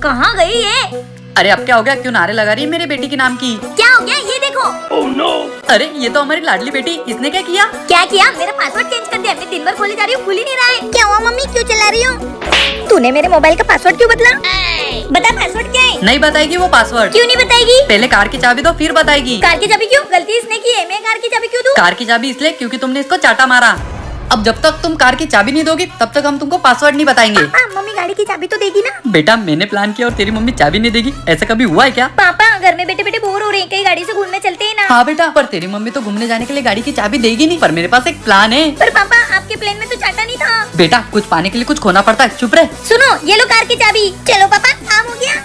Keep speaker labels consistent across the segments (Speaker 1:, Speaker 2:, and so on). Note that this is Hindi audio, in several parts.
Speaker 1: कहाँ गई ये?
Speaker 2: अरे अब क्या हो गया, क्यों नारे लगा रही है मेरे बेटी के नाम की?
Speaker 1: क्या हो गया ये देखो।
Speaker 3: Oh no!
Speaker 2: अरे ये तो हमारी लाडली बेटी, इसने क्या किया?
Speaker 1: क्या किया? मेरा पासवर्ड चेंज कर दिया। मैं दिन भर खोले जा रही हूँ, खुल ही नहीं रहा है। क्या हुआ मम्मी, क्यों चिल्ला रही हो? तूने मेरे मोबाइल का पासवर्ड क्यों बदला? बता पासवर्ड क्या है?
Speaker 2: नहीं बताएगी वो पासवर्ड।
Speaker 1: क्यों नहीं बताएगी?
Speaker 2: पहले कार की चाबी दो फिर बताएगी।
Speaker 1: कार की चाबी क्यों? गलती इसने की है, मैं कार की चाबी क्यों दूं?
Speaker 2: कार की चाबी इसलिए क्योंकि तुमने इसको चाटा मारा। अब जब तक तुम कार की चाबी नहीं दोगी तब तक हम तुमको पासवर्ड नहीं बताएंगे।
Speaker 1: पापा मम्मी गाड़ी की चाबी तो देगी ना?
Speaker 2: बेटा मैंने प्लान किया और तेरी मम्मी चाबी नहीं देगी, ऐसा कभी हुआ है क्या?
Speaker 1: पापा घर में बैठे बैठे बोर हो रहे हैं, कहीं गाड़ी से घूमने चलते हैं ना?
Speaker 2: हाँ बेटा, पर तेरी मम्मी तो घूमने जाने के लिए गाड़ी की चाबी देगी नहीं, पर मेरे पास एक प्लान है।
Speaker 1: पर पापा आपके प्लान में तो चाटा नहीं था।
Speaker 2: बेटा कुछ पाने के लिए कुछ खोना पड़ता है, चुप रहे।
Speaker 1: सुनो ये लो कार की चाबी। चलो पापा काम हो गया।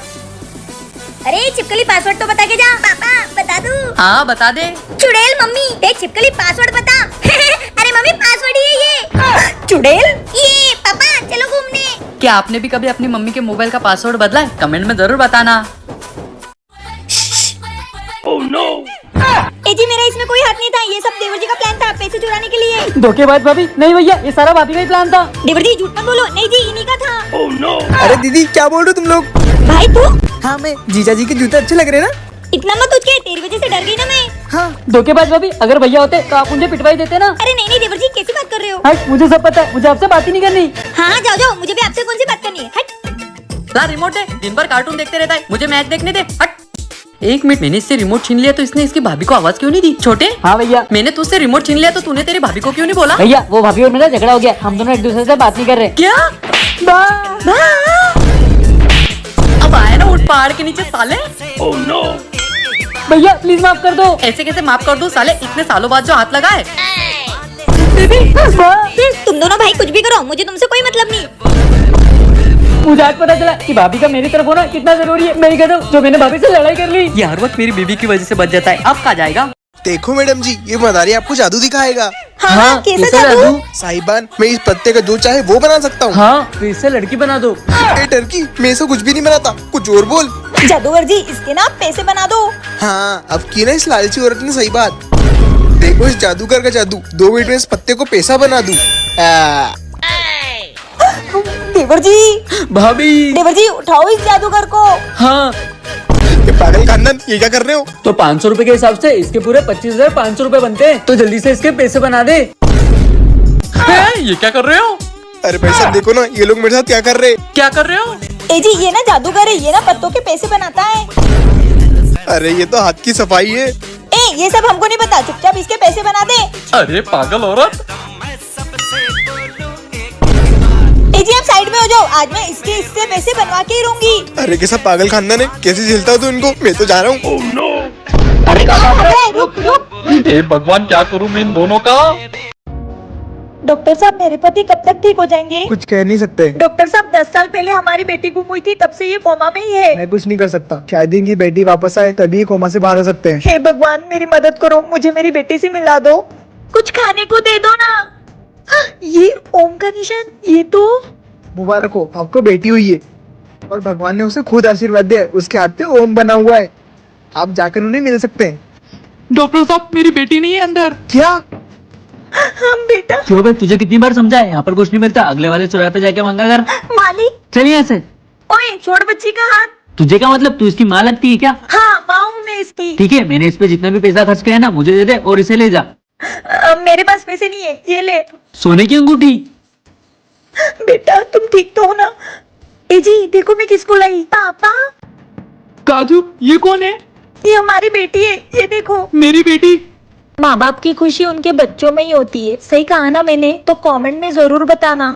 Speaker 1: अरे छिपकली पासवर्ड तो बता के जा। पापा बता दूं?
Speaker 2: हाँ बता दे।
Speaker 1: चुड़ैल मम्मी एक छिपकली पासवर्ड बता। अरे मम्मी पासवर्ड ही है ये। चुड़ैल ये। पापा चलो घूमने।
Speaker 2: क्या आपने भी कभी अपनी मम्मी के मोबाइल का पासवर्ड बदला है? कमेंट में जरूर बताना।
Speaker 3: Oh no!
Speaker 1: ए जी मेरा इसमें कोई हाथ नहीं था, ये सब देवर जी का प्लान था पैसे चुराने के लिए।
Speaker 2: धोखेबाज भाभी। नहीं भैया, ये सारा भाभी का ही प्लान था।
Speaker 1: देवर जी झूठ मत बोलो। नहीं जी इन्हीं का था।
Speaker 3: Oh no!
Speaker 4: अरे दीदी क्या बोल रहे हो तुम लोग?
Speaker 1: भाई तू
Speaker 4: हाँ मैं जीजा जी के जूते अच्छे लग रहे हैं ना?
Speaker 1: इतना मत उठ के, तेरी वजह से डर गई ना मैं।
Speaker 4: हाँ
Speaker 2: धोखेबाज भाभी, अगर भैया होते तो आप मुझे पिटवाई देते ना।
Speaker 1: अरे नहीं नहीं देवर जी कैसी बात कर रहे हो?
Speaker 2: हट, मुझे सब पता है, मुझे आपसे बात ही नहीं करनी।
Speaker 1: हाँ जाओ जाओ, मुझे भी आपसे कौन सी बात करनी है। हट।
Speaker 2: ला रिमोट दे, दिन भर कार्टून देखते रहता है, मुझे मैच देखने दे। हट। एक मिनट, मैंने इससे रिमोट छीन लिया तो इसने इसकी भाभी को आवाज क्यों नहीं दी? छोटे।
Speaker 5: हाँ भैया।
Speaker 2: मैंने तुझसे रिमोट छीन लिया तो तूने तेरी भाभी को क्यों नहीं बोला?
Speaker 5: भैया वो भाभी और मेरा झगड़ा हो गया, हम दोनों एक दूसरे से बात नहीं कर रहे।
Speaker 2: क्या? अब आया ना उठ पहाड़ के नीचे साले।
Speaker 3: Oh no!
Speaker 5: भैया प्लीज माफ कर दो।
Speaker 2: ऐसे कैसे माफ कर दूं साले, इतने सालों बाद जो हाथ लगा है।
Speaker 1: तुम दोनों भाई कुछ भी करो, मुझे तुमसे कोई मतलब नहीं।
Speaker 5: मुझे आज पता चला कि भाभी का मेरी तरफ होना कितना जरूरी है। मैं ही कहता हूँ जो मैंने भाभी से लड़ाई कर ली।
Speaker 2: ये हर वक्त मेरी बीबी की वजह से बच जाता है, अब कहाँ जाएगा?
Speaker 4: देखो मैडम जी, ये मदारी आपको जादू दिखाएगा।
Speaker 1: हाँ कैसा जादू?
Speaker 4: साहिबान मैं इस पत्ते का जो चाहे वो बना सकता हूँ।
Speaker 5: हाँ तो इससे लड़की बना दो।
Speaker 4: ए टर्की, मैं इसको कुछ भी नहीं बनाता, कुछ और बोल।
Speaker 1: जादूगर जी इसके ना पैसे बना दो।
Speaker 4: हाँ अब की ना इस लालची औरत ने सही बात। देखो इस जादूगर का जादू, 2 मिनट में इस पत्ते को पैसा बना दूं।
Speaker 1: देवर जी
Speaker 5: भाभी।
Speaker 1: देवर जी उठाओ इस जादूगर को।
Speaker 5: हाँ
Speaker 4: ये पागल खानदान, ये क्या कर रहे हो?
Speaker 5: तो 500 रुपए के हिसाब से इसके पूरे 25,500 रुपए बनते हैं, तो जल्दी से इसके पैसे बना दे।
Speaker 2: ये क्या कर रहे हो?
Speaker 4: अरे भाई साहब देखो ना, ये लोग मेरे साथ क्या कर रहे हैं।
Speaker 2: क्या कर रहे हो?
Speaker 1: ए जी ये ना जादूगर है, ये ना पत्तों के पैसे बनाता है।
Speaker 4: अरे ये तो हाथ की सफाई है।
Speaker 1: ए ये सब हमको नहीं पता, चुपचाप इसके पैसे बना दे।
Speaker 2: अरे पागल औरत।
Speaker 1: ए जी आप साइड में हो जाओ, आज मैं इससे पैसे बनवा के ही रहूंगी।
Speaker 4: अरे कैसा पागल खानदान है, कैसे झेलता हूँ तू इनको? मैं तो जा रहा हूँ।
Speaker 3: Oh no!
Speaker 1: रुक रुक।
Speaker 3: हे भगवान, क्या करूं मैं इन दोनों का?
Speaker 1: डॉक्टर साहब मेरे पति कब तक ठीक हो जाएंगे?
Speaker 4: कुछ कह नहीं सकते।
Speaker 1: डॉक्टर साहब 10 साल पहले हमारी बेटी गुम हुई थी, तब से ये कोमा में ही है।
Speaker 4: मैं कुछ नहीं कर सकता, शायद इनकी बेटी वापस आए तभी कोमा से बाहर आ सकते हैं।
Speaker 1: हे भगवान मेरी मदद करो, मुझे मेरी बेटी से मिला दो, कुछ खाने को दे दो ना। ये ओम का निशान, ये तो
Speaker 4: मुबारक हो, आपको बेटी हुई है और भगवान ने उसे खुद आशीर्वाद दिया है। उसके हाथ पे ओम बना हुआ है, आप जाकर उन्हें मिल सकते हैं।
Speaker 5: डॉक्टर साहब मेरी बेटी नहीं है अंदर।
Speaker 4: क्या?
Speaker 1: हम बेटा।
Speaker 5: क्यों भाई, तुझे कितनी बार समझाया, यहाँ पर कुछ नहीं मिलता, अगले वाले चौराहे पे जाके मांगा कर।
Speaker 1: मालिक
Speaker 5: चलिए यहाँ से।
Speaker 1: ओए छोड़ बच्ची का हाथ।
Speaker 5: तुझे क्या मतलब, तू इसकी माँ लगती है क्या?
Speaker 1: हाँ माँ हूँ मैं इसकी।
Speaker 5: ठीक है, मैंने इस पे जितना भी पैसा खर्च किया है ना, मुझे दे दे और इसे ले जा।
Speaker 1: मेरे पास पैसे नहीं है, ये ले।
Speaker 5: सोने की अंगूठी।
Speaker 1: बेटा तुम ठीक तो हो ना? ए जी देखो मैं किसको लाई। पापा
Speaker 5: काजू, ये कौन है?
Speaker 1: ये हमारी बेटी है, ये देखो।
Speaker 5: मेरी बेटी।
Speaker 1: माँ बाप की खुशी उनके बच्चों में ही होती है, सही कहा ना मैंने? तो कमेंट में जरूर बताना।